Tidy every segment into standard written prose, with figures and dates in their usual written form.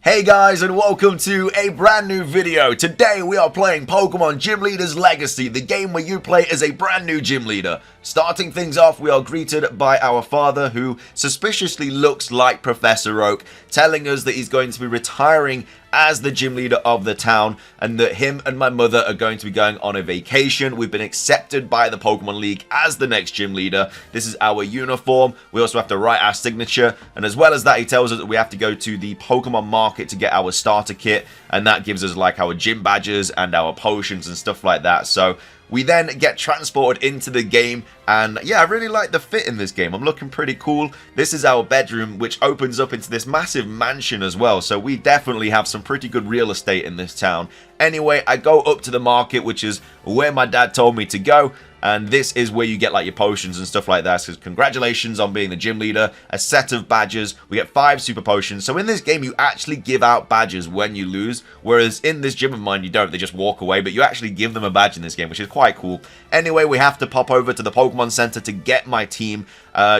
Hey guys, and welcome to a brand new video. Today we are playing Pokemon Gym Leader's Legacy, the game where you play as a brand new gym leader. Starting things off, we are greeted by our father, who suspiciously looks like Professor Oak, telling us that he's going to be retiring as the gym leader of the town, and that him and my mother are going to be going on a vacation. We've been accepted by the Pokemon League as the next gym leader. This is our uniform. We also have to write our signature, and as well as that, he tells us that we have to go to the Pokemon market to get our starter kit, and that gives us like our gym badges and our potions and stuff like that. So we then get transported into the game, and yeah, I really like the fit in this game. I'm looking pretty cool. This is our bedroom, which opens up into this massive mansion as well, so we definitely have some pretty good real estate in this town. Anyway, I go up to the market, which is where my dad told me to go, and this is where you get like your potions and stuff like that. So congratulations on being the gym leader. A set of badges. We get 5 super potions. So in this game, you actually give out badges when you lose, whereas in this gym of mine, you don't. They just walk away, but you actually give them a badge in this game, which is quite cool. Anyway, we have to pop over to the Pokemon Center to get my team.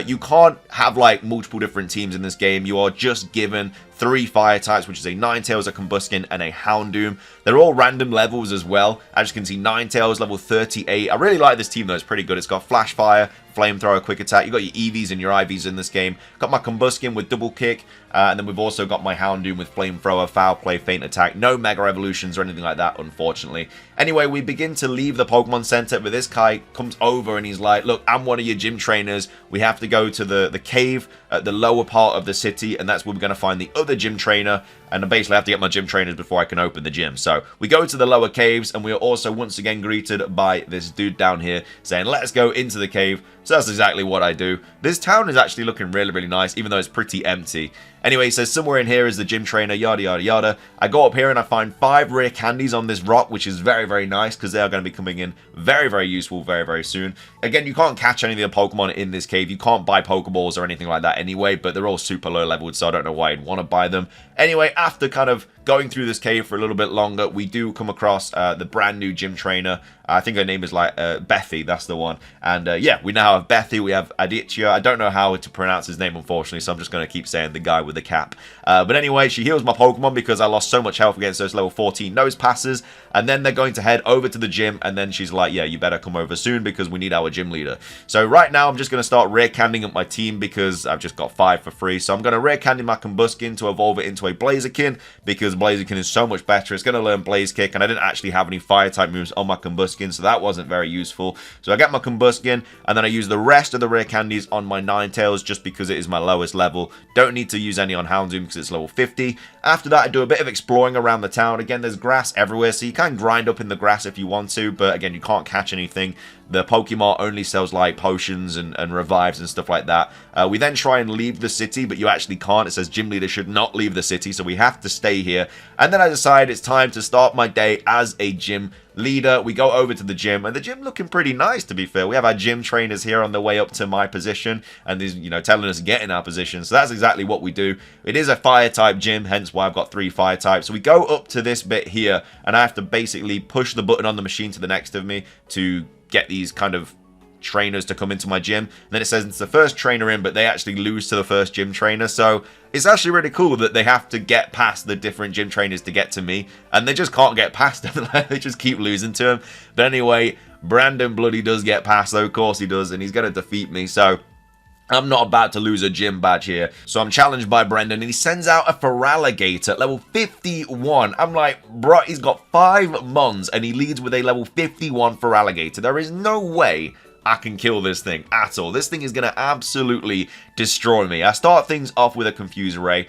You can't have like multiple different teams in this game. You are just given 3 fire types, which is a Ninetales, a Combuskin, and a Houndoom. They're all random levels as well. As you can see, Ninetales level 38. I really like this team though, it's pretty good. It's got Flash Fire, Flamethrower, Quick Attack. You've got your EVs and your IVs in this game. Got my Combuskin with Double Kick, and then we've also got my Houndoom with Flamethrower, Foul Play, Faint Attack. No Mega Evolutions or anything like that, unfortunately. Anyway, we begin to leave the Pokemon Center, but this guy comes over and he's like, look, I'm one of your gym trainers. We have to go to the cave at the lower part of the city, and that's where we're going to find the other gym trainer. And I basically have to get my gym trainers before I can open the gym. So we go to the lower caves, and we are also once again greeted by this dude down here saying, let's go into the cave. So that's exactly what I do. This town is actually looking really, really nice, even though it's pretty empty. Anyway, he says somewhere in here is the gym trainer, yada, yada, yada. I go up here and I find 5 rare candies on this rock, which is very, very nice because they are going to be coming in very, very useful very, very soon. Again, you can't catch any of the Pokemon in this cave. You can't buy Pokeballs or anything like that anyway, but they're all super low leveled, so I don't know why you'd want to buy them. Anyway, after kind of going through this cave for a little bit longer, we do come across the brand new gym trainer. I think her name is like Bethy, that's the one. And yeah, we now have Bethy, we have Aditya. I don't know how to pronounce his name, unfortunately, so I'm just going to keep saying the guy with the cap. But anyway, she heals my Pokemon because I lost so much health against those level 14 nose passes. And then they're going to head over to the gym, and then she's like, yeah, you better come over soon because we need our gym leader. So right now, I'm just going to start rare candying up my team because I've just got 5 for free. So I'm going to rare candy my Combuskin to evolve it into a Blaziken because Blaziken is so much better. It's going to learn Blaze Kick, and I didn't actually have any fire type moves on my Combuskin, so that wasn't very useful. So I get my Combuskin, and then I use the rest of the rare candies on my Ninetales just because it is my lowest level. Don't need to use any on Houndoom because it's level 50. After that, I do a bit of exploring around the town. Again, there's grass everywhere, so you can grind up in the grass if you want to, but again, you can't catch anything. The Pokemon only sells like potions and revives and stuff like that. We then try and leave the city, but you actually can't. It says gym leader should not leave the city, so we have to stay here. And then I decide it's time to start my day as a gym leader. We go over to the gym, and the gym looking pretty nice, to be fair. We have our gym trainers here on the way up to my position, and he's, you know, telling us to get in our position. So that's exactly what we do. It is a fire type gym, hence why I've got 3 fire types. So we go up to this bit here, and I have to basically push the button on the machine to the next of me to get these kind of trainers to come into my gym. And then it says it's the first trainer in, but they actually lose to the first gym trainer. So it's actually really cool that they have to get past the different gym trainers to get to me, and they just can't get past them. They just keep losing to him. But anyway, Brandon Bloody does get past, though. Of course he does, and he's going to defeat me. So I'm not about to lose a gym badge here. So I'm challenged by Brendan, and he sends out a Feraligatr at level 51. I'm like, bro, he's got 5 Mons, and he leads with a level 51 Feraligatr. There is no way I can kill this thing at all. This thing is going to absolutely destroy me. I start things off with a Confuse Ray.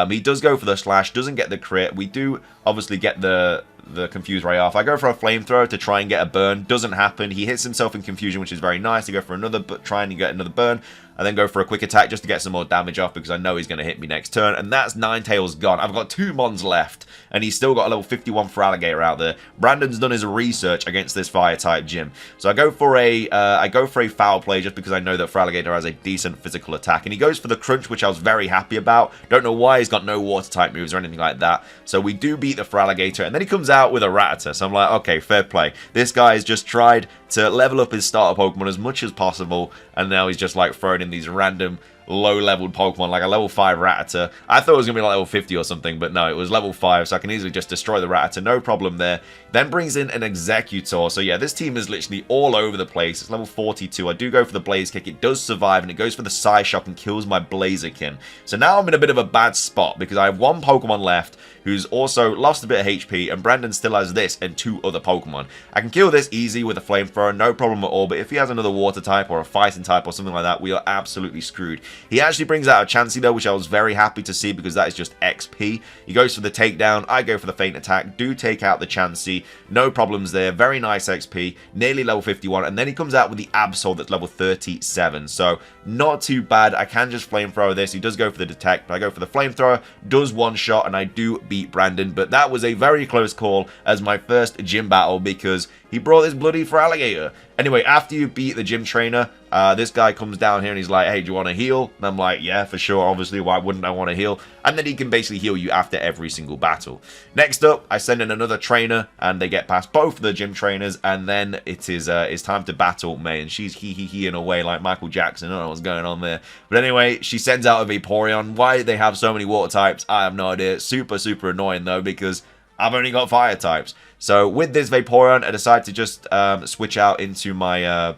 He does go for the Slash, doesn't get the crit. We do obviously get the Confuse Ray off. I go for a Flamethrower to try and get a burn. Doesn't happen. He hits himself in confusion, which is very nice. I go for another, but try and get another burn. I then go for a quick attack just to get some more damage off because I know he's going to hit me next turn. And that's Ninetales gone. I've got 2 Mons left, and he's still got a level 51 Feraligatr out there. Brandon's done his research against this fire type gym. So I go for a Foul Play just because I know that Feraligatr has a decent physical attack. And he goes for the Crunch, which I was very happy about. Don't know why he's got no water type moves or anything like that. So we do beat the Feraligatr, and then he comes out with a Rattata. So I'm like, okay, fair play. This guy has just tried to level up his starter Pokemon as much as possible, and now he's just like throwing in these random low-leveled Pokemon, like a level 5 Rattata. I thought it was going to be like level 50 or something, but no, it was level 5, so I can easily just destroy the Rattata, no problem there. Then brings in an Executor, so yeah, this team is literally all over the place. It's level 42. I do go for the Blaze Kick, it does survive, and it goes for the Psyshock and kills my Blaziken. So now I'm in a bit of a bad spot, because I have one Pokemon left who's also lost a bit of HP, and Brandon still has this and 2 other Pokemon. I can kill this easy with a Flamethrower, no problem at all, but if he has another Water type or a Fighting type or something like that, we are absolutely screwed. He actually brings out a Chansey though, which I was very happy to see because that is just XP. He goes for the takedown, I go for the feint attack, do take out the Chansey, no problems there, very nice XP, nearly level 51, and then he comes out with the Absol that's level 37, so not too bad. I can just Flamethrower this, he does go for the Detect, but I go for the Flamethrower, does one shot, and I do beat Brandon, but that was a very close call as my first gym battle because he brought this bloody Feraligatr. Anyway, after you beat the gym trainer, this guy comes down here and he's like, hey, do you want to heal? And I'm like, yeah, for sure, obviously, why wouldn't I want to heal? And then he can basically heal you after every single battle. Next up, I send in another trainer and they get past both of the gym trainers, and then it is it's time to battle May, and she's he-he-he-ing away like Michael Jackson. I don't know what's going on there. But anyway, she sends out a Vaporeon. Why they have so many water types, I have no idea. Super, super annoying though, because I've only got fire types. So with this Vaporeon, I decide to just switch out into my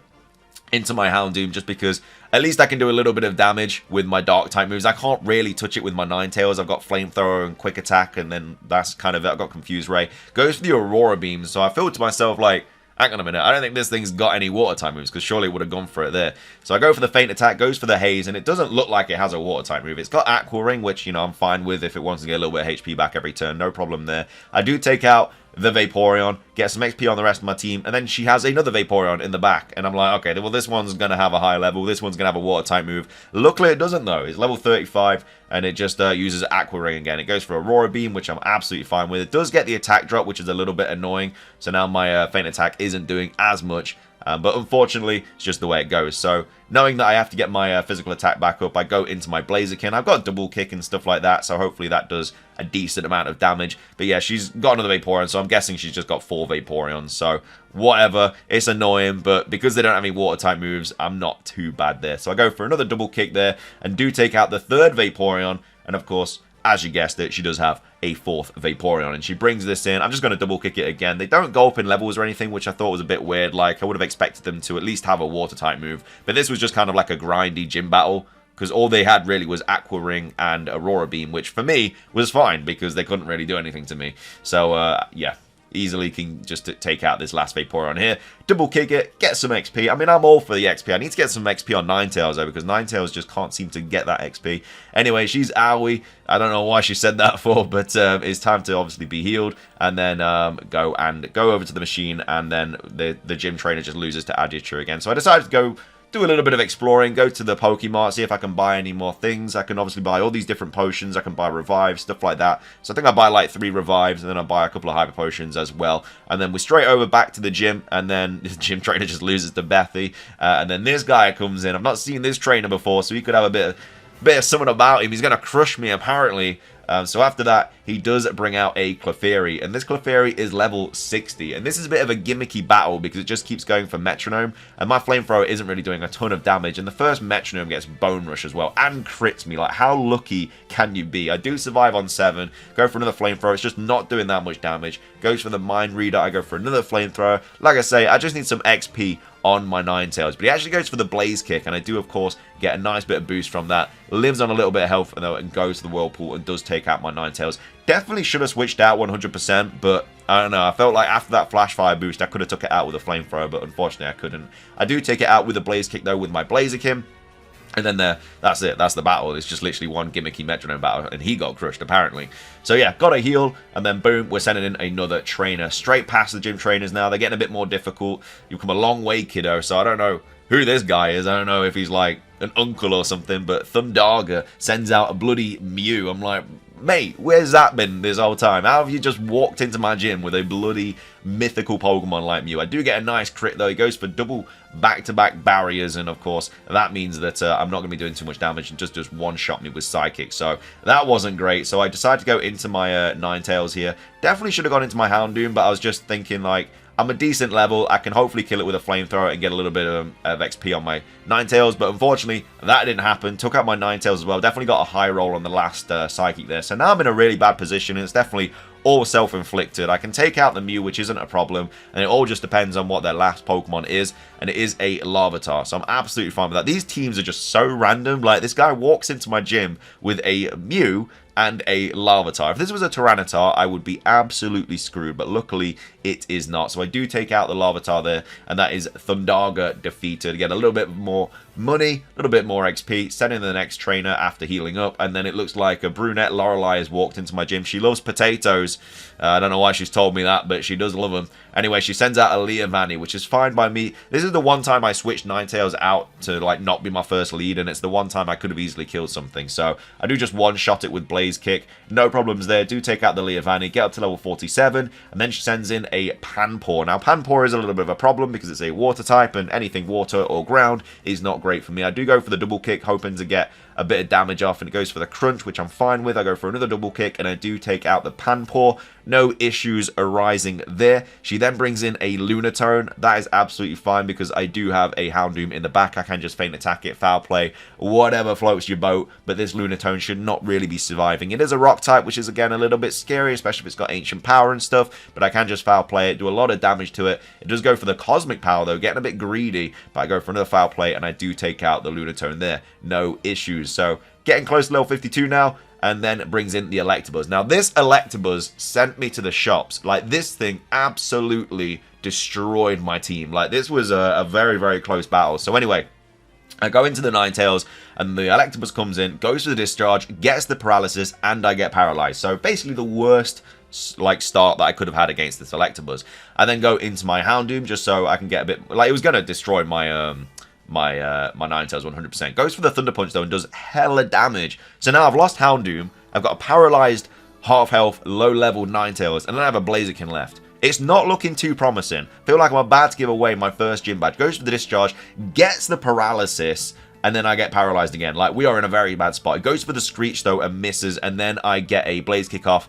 Houndoom, just because at least I can do a little bit of damage with my dark type moves. I can't really touch it with my Ninetales. I've got Flamethrower and Quick Attack, and then that's kind of it. I've got Confused Ray. Goes for the Aurora Beam, so I feel to myself like, hang on a minute, I don't think this thing's got any water type moves, because surely it would have gone for it there. So I go for the feint attack, goes for the haze, and it doesn't look like it has a water type move. It's got Aqua Ring, which, you know, I'm fine with if it wants to get a little bit of HP back every turn, no problem there. I do take out the Vaporeon, get some XP on the rest of my team, and then she has another Vaporeon in the back, and I'm like, okay, well, this one's going to have a high level, this one's going to have a water type move. Luckily, it doesn't, though. It's level 35, and it just uses Aqua Ring again. It goes for Aurora Beam, which I'm absolutely fine with. It does get the attack drop, which is a little bit annoying, so now my feint attack isn't doing as much. But unfortunately, it's just the way it goes. So, knowing that I have to get my physical attack back up, I go into my Blaziken. I've got double kick and stuff like that, so hopefully that does a decent amount of damage. But yeah, she's got another Vaporeon, so I'm guessing she's just got 4 Vaporeons. So, whatever. It's annoying, but because they don't have any water-type moves, I'm not too bad there. So, I go for another double kick there, and do take out the 3rd Vaporeon. And of course, as you guessed it, she does have a 4th Vaporeon, and she brings this in. I'm just going to double kick it again. They don't go up in levels or anything, which I thought was a bit weird. Like, I would have expected them to at least have a water type move, but this was just kind of like a grindy gym battle, because all they had really was Aqua Ring and Aurora Beam, which for me was fine because they couldn't really do anything to me. So yeah, easily can just take out this last Vaporeon here, double kick it, get some XP. I mean, I'm all for the XP. I need to get some XP on Ninetales though, because Ninetales just can't seem to get that XP. Anyway, she's owie. I don't know why she said that for, but it's time to obviously be healed, and then go over to the machine, and then the gym trainer just loses to Adjutor again. So I decided to go do a little bit of exploring, go to the Pokemart, see if I can buy any more things. I can obviously buy all these different potions. I can buy revives, stuff like that. So I think I buy like 3 revives, and then I buy a couple of hyper potions as well. And then we're straight over back to the gym, and then the gym trainer just loses to Bethy. And then this guy comes in. I've not seen this trainer before, so he could have a bit of something about him. He's going to crush me, apparently. So after that, he does bring out a Clefairy, and this Clefairy is level 60, and this is a bit of a gimmicky battle because it just keeps going for Metronome, and my Flamethrower isn't really doing a ton of damage, and the first Metronome gets Bone Rush as well, and crits me. Like, how lucky can you be? I do survive on 7, go for another Flamethrower, it's just not doing that much damage, goes for the Mind Reader, I go for another Flamethrower. Like I say, I just need some XP on my Ninetales, but he actually goes for the Blaze Kick, and I do of course get a nice bit of boost from that. Lives on a little bit of health and goes to the Whirlpool and does take out my Ninetales. Definitely should have switched out 100%, but I don't know, I felt like after that Flash Fire boost I could have took it out with a Flamethrower, but unfortunately I couldn't. I do take it out with a Blaze Kick though with my Blaziken. And then that's it. That's the battle. It's just literally one gimmicky Metronome battle, and he got crushed, apparently. So yeah, got a heal, and then boom, we're sending in another trainer. Straight past the gym trainers now. They're getting a bit more difficult. You've come a long way, kiddo, so I don't know who this guy is. I don't know if he's like an uncle or something, but Thundarga sends out a bloody Mew. I'm like, mate, where's that been this whole time? How have you just walked into my gym with a bloody mythical Pokemon like Mew? I do get a nice crit though. He goes for double back-to-back barriers, and of course that means that I'm not going to be doing too much damage and just one-shot me with Psychic. So that wasn't great. So I decided to go into my Ninetales here. Definitely should have gone into my Houndoom, but I was just thinking like, I'm a decent level. I can hopefully kill it with a flamethrower and get a little bit of XP on my Ninetales, but unfortunately, that didn't happen. Took out my Ninetales as well. Definitely got a high roll on the last Psychic there. So now I'm in a really bad position, and it's definitely all self-inflicted. I can take out the Mew, which isn't a problem, and it all just depends on what their last Pokemon is, and it is a Larvitar, so I'm absolutely fine with that. These teams are just so random. Like, this guy walks into my gym with a Mew and a Larvitar. If this was a Tyranitar, I would be absolutely screwed, but luckily it is not. So I do take out the Larvitar there, and that is Thundaga defeated. Get a little bit more money, a little bit more XP, send in the next trainer after healing up, and then it looks like a brunette Lorelei has walked into my gym. She loves potatoes. I don't know why she's told me that, but she does love them. Anyway, she sends out a Leavanny, which is fine by me. This is the one time I switched Ninetales out to, like, not be my first lead, and it's the one time I could have easily killed something. So I do just one-shot it with Blaze Kick. No problems there. Do take out the Leavanny, get up to level 47, and then she sends in a Panpour. Now, Panpour is a little bit of a problem because it's a water type, and anything water or ground is not great for me. I do go for the double kick, hoping to get a bit of damage off, and it goes for the crunch, which I'm fine with. I go for another double kick, and I do take out the Panpour. No issues arising there. She then brings in a Lunatone. That is absolutely fine because I do have a Houndoom in the back. I can just feint attack it, foul play, whatever floats your boat, but this Lunatone should not really be surviving. It is a rock type, which is again a little bit scary, especially if it's got ancient power and stuff, but I can just foul play it, do a lot of damage to it. It does go for the cosmic power though, getting a bit greedy, but I go for another foul play, and I do take out the Lunatone there. No issues. So getting close to level 52 now, and then brings in the Electabuzz. Now, this Electabuzz sent me to the shops. Like, this thing absolutely destroyed my team. Like, this was a very, very close battle. So anyway, I go into the Ninetales, and the Electabuzz comes in, goes for the discharge, gets the paralysis, and I get paralyzed. So basically the worst, like, start that I could have had against this Electabuzz. I then go into my Houndoom just so I can get a bit, like, it was going to destroy my my Ninetales 100%. Goes for the Thunder Punch though and does hella damage. So now I've lost Houndoom, I've got a paralyzed, half health, low level Ninetales, and then I have a Blaziken left. It's not looking too promising. Feel like I'm about to give away my first gym badge. Goes for the discharge, gets the paralysis, and then I get paralyzed again. Like, we are in a very bad spot. It goes for the Screech though and misses, and then I get a Blaze Kick off.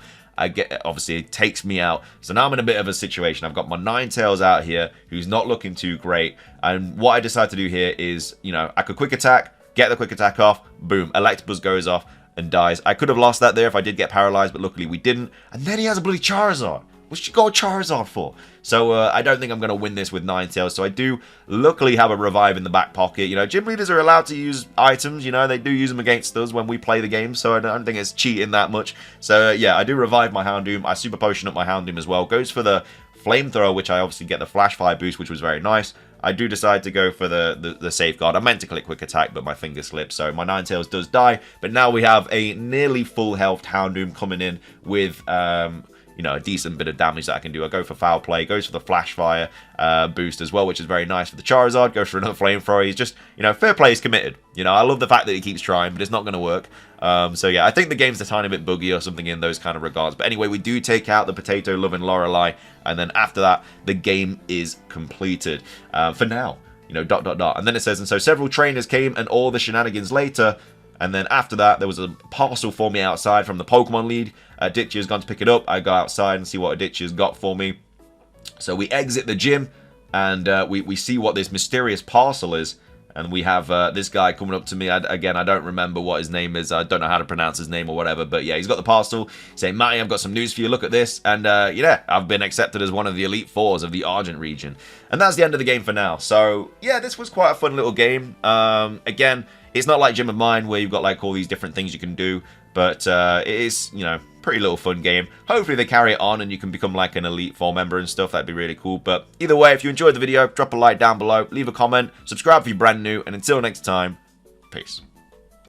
Obviously, it takes me out. So now I'm in a bit of a situation. I've got my Ninetales out here, who's not looking too great. And what I decide to do here is, you know, I could quick attack, get the quick attack off, boom, Electabuzz goes off and dies. I could have lost that there if I did get paralyzed, but luckily we didn't. And then he has a bloody Charizard. What's she got Charizard for? So I don't think I'm going to win this with Ninetales. So I do luckily have a revive in the back pocket. You know, gym leaders are allowed to use items. You know, they do use them against us when we play the game. So I don't think it's cheating that much. So yeah, I do revive my Houndoom. I super potion up my Houndoom as well. Goes for the flamethrower, which I obviously get the flash fire boost, which was very nice. I do decide to go for the safeguard. I meant to click quick attack, but my finger slipped, so my Ninetales does die. But now we have a nearly full health Houndoom coming in with you know, a decent bit of damage that I can do. I go for foul play, goes for the flash fire boost as well, which is very nice for the Charizard. Goes for another flamethrower. He's just, you know, fair play is committed. You know, I love the fact that he keeps trying, but it's not going to work. So yeah, I think the game's a tiny bit buggy or something in those kind of regards. But anyway, we do take out the potato-loving Lorelei, and then after that, the game is completed for now. You know, ... And then it says, and so several trainers came and all the shenanigans later. And then after that, there was a parcel for me outside from the Pokemon lead. Ditchy has gone to pick it up. I go outside and see what Ditchy has got for me. So we exit the gym, and we see what this mysterious parcel is. And we have this guy coming up to me. Again, I don't remember what his name is. I don't know how to pronounce his name or whatever. But yeah, he's got the parcel saying, Matty, I've got some news for you. Look at this. And yeah, I've been accepted as one of the Elite Fours of the Argent region. And that's the end of the game for now. So yeah, this was quite a fun little game. Again, it's not like Gym of Mine where you've got like all these different things you can do. But it is, you know, pretty little fun game. Hopefully they carry it on and you can become like an Elite Four member and stuff. That'd be really cool. But either way, if you enjoyed the video, drop a like down below, leave a comment, subscribe if you're brand new, and until next time, peace.